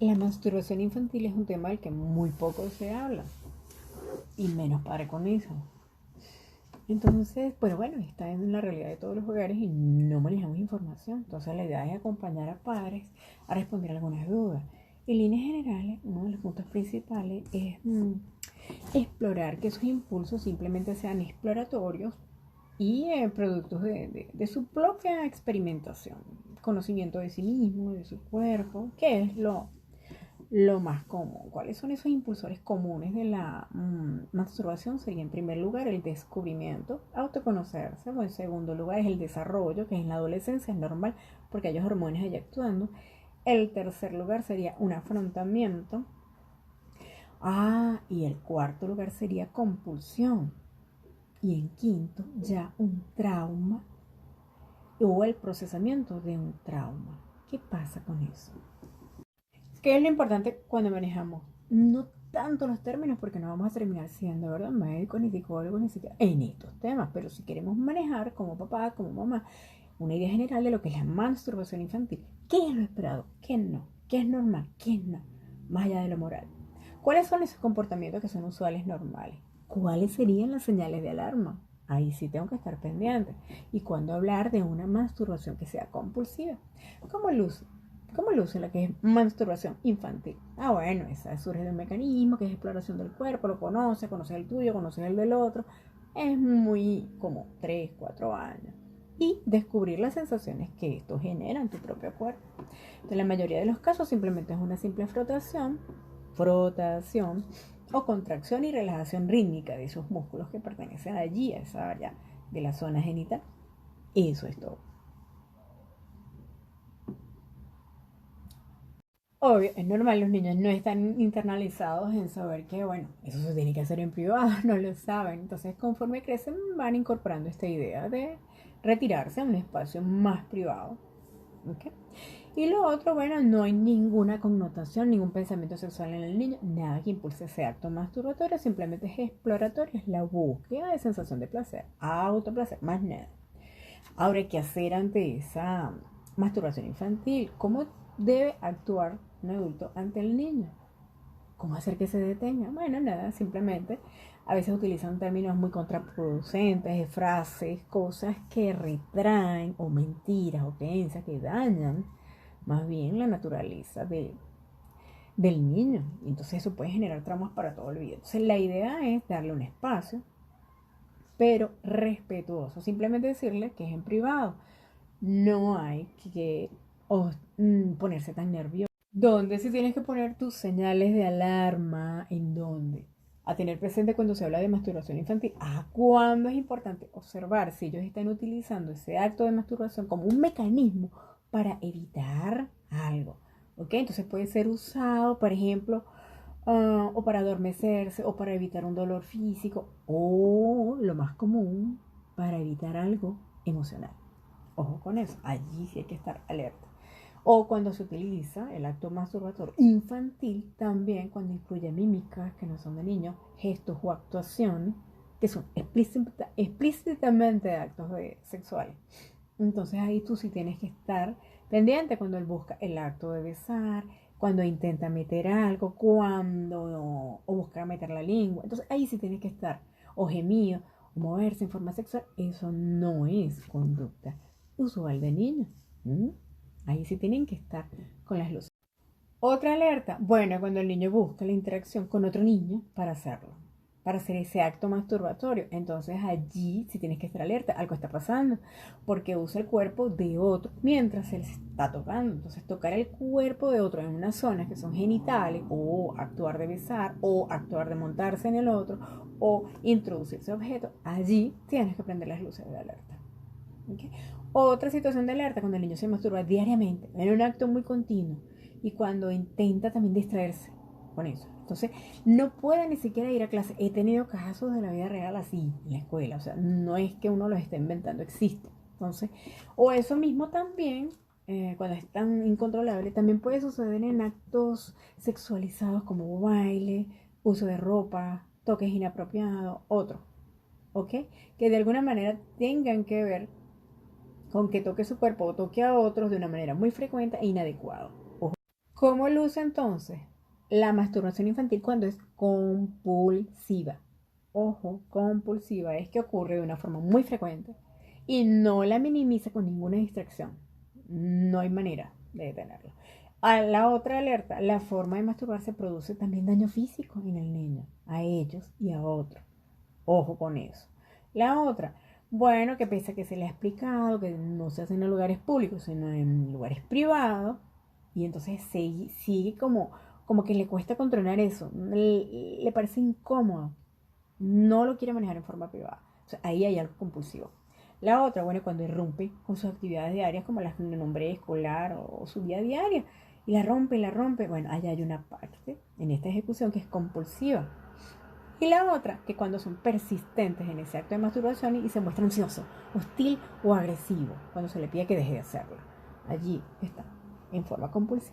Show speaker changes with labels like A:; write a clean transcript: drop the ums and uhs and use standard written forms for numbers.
A: La masturbación infantil es un tema del que muy poco se habla, y menos padre con hijos. Entonces, pues bueno, está en la realidad de todos los hogares y no manejamos información. Entonces la idea es acompañar a padres a responder algunas dudas. En líneas generales, uno de los puntos principales es explorar que esos impulsos simplemente sean exploratorios y productos de su propia experimentación, conocimiento de sí mismo, de su cuerpo, que es lo más común. ¿Cuáles son esos impulsores comunes de la masturbación? Sería en primer lugar el descubrimiento, autoconocerse. O en segundo lugar es el desarrollo, que es en la adolescencia, es normal porque hay hormonas allá actuando. El tercer lugar sería un afrontamiento. Y el cuarto lugar sería compulsión. Y en quinto, ya un trauma o el procesamiento de un trauma. ¿Qué pasa con eso? ¿Qué es lo importante cuando manejamos? No tanto los términos, porque no vamos a terminar siendo, ¿verdad?, médicos, ni psicólogos, ni siquiera en estos temas, pero si queremos manejar como papá, como mamá, una idea general de lo que es la masturbación infantil. ¿Qué es lo esperado? ¿Qué no? ¿Qué es normal? ¿Qué no? Más allá de lo moral. ¿Cuáles son esos comportamientos que son usuales normales? ¿Cuáles serían las señales de alarma? Ahí sí tengo que estar pendiente. ¿Y cuándo hablar de una masturbación que sea compulsiva? ¿Cómo luce? ¿Cómo luce la que es masturbación infantil? Bueno, esa surge de un mecanismo que es exploración del cuerpo, lo conoces el tuyo, conoces el del otro. Es muy como 3, 4 años. Y descubrir las sensaciones que esto genera en tu propio cuerpo. En la mayoría de los casos simplemente es una simple frotación o contracción y relajación rítmica de esos músculos que pertenecen allí, a esa área de la zona genital. Eso es todo. Obvio, es normal, los niños no están internalizados en saber que, bueno, eso se tiene que hacer en privado, no lo saben. Entonces, conforme crecen, van incorporando esta idea de retirarse a un espacio más privado. ¿Okay? Y lo otro, bueno, no hay ninguna connotación, ningún pensamiento sexual en el niño, nada que impulse ese acto masturbatorio, simplemente es exploratorio, es la búsqueda de sensación de placer, autoplacer, más nada. Ahora, ¿qué hacer ante esa masturbación infantil? ¿Cómo debe actuar un adulto ante el niño? ¿Cómo hacer que se detenga? Bueno, nada, simplemente a veces utilizan términos muy contraproducentes, frases, cosas que retraen o mentiras o creencias que dañan más bien la naturaleza del niño. Y entonces eso puede generar traumas para todo el vida. Entonces la idea es darle un espacio, pero respetuoso. Simplemente decirle que es en privado. No hay que ponerse tan nervioso. ¿Dónde si tienes que poner tus señales de alarma? ¿En dónde? A tener presente cuando se habla de masturbación infantil. Cuándo es importante observar si ellos están utilizando ese acto de masturbación como un mecanismo para evitar algo. ¿Ok? Entonces puede ser usado, por ejemplo, o para adormecerse, o para evitar un dolor físico, o lo más común, para evitar algo emocional. Ojo con eso, allí sí hay que estar alerta. O cuando se utiliza el acto masturbatorio infantil, también cuando incluye mímicas que no son de niños, gestos o actuaciones que son explícitamente actos sexuales. Entonces ahí tú sí tienes que estar pendiente cuando él busca el acto de besar, cuando intenta meter algo, cuando o busca meter la lengua. Entonces ahí sí tienes que estar o gemido o moverse en forma sexual. Eso no es conducta usual de niños. ¿Mm? Ahí sí tienen que estar con las luces. Otra alerta, bueno, cuando el niño busca la interacción con otro niño para hacerlo, para hacer ese acto masturbatorio. Entonces allí sí tienes que estar alerta, algo está pasando, porque usa el cuerpo de otro mientras él se está tocando. Entonces tocar el cuerpo de otro en unas zonas que son genitales, o actuar de besar, o actuar de montarse en el otro, o introducirse objeto, allí tienes que prender las luces de alerta. ¿Okay? Otra situación de alerta cuando el niño se masturba diariamente, en un acto muy continuo, y cuando intenta también distraerse con eso. Entonces, no puede ni siquiera ir a clase. He tenido casos de la vida real así en la escuela, o sea, no es que uno los esté inventando, existe. Entonces, o eso mismo también, cuando es tan incontrolable, también puede suceder en actos sexualizados como baile, uso de ropa, toques inapropiados, otro, ¿ok? Que de alguna manera tengan que ver con que toque su cuerpo o toque a otros de una manera muy frecuente e inadecuada. Ojo. ¿Cómo luce entonces la masturbación infantil cuando es compulsiva? Ojo, compulsiva es que ocurre de una forma muy frecuente y no la minimiza con ninguna distracción. No hay manera de detenerlo. A la otra alerta, la forma de masturbarse produce también daño físico en el niño, a ellos y a otros. Ojo con eso. La otra, bueno, que pese a que se le ha explicado que no se hace en lugares públicos, sino en lugares privados, y entonces sigue como que le cuesta controlar eso, le parece incómodo, no lo quiere manejar en forma privada. O sea, ahí hay algo compulsivo. La otra, bueno, cuando irrumpe con sus actividades diarias, como las que nombré, escolar o su vida diaria, y la rompe, bueno, allá hay una parte en esta ejecución que es compulsiva. Y la otra, que cuando son persistentes en ese acto de masturbación y se muestra ansioso, hostil o agresivo, cuando se le pide que deje de hacerlo. Allí está, en forma compulsiva.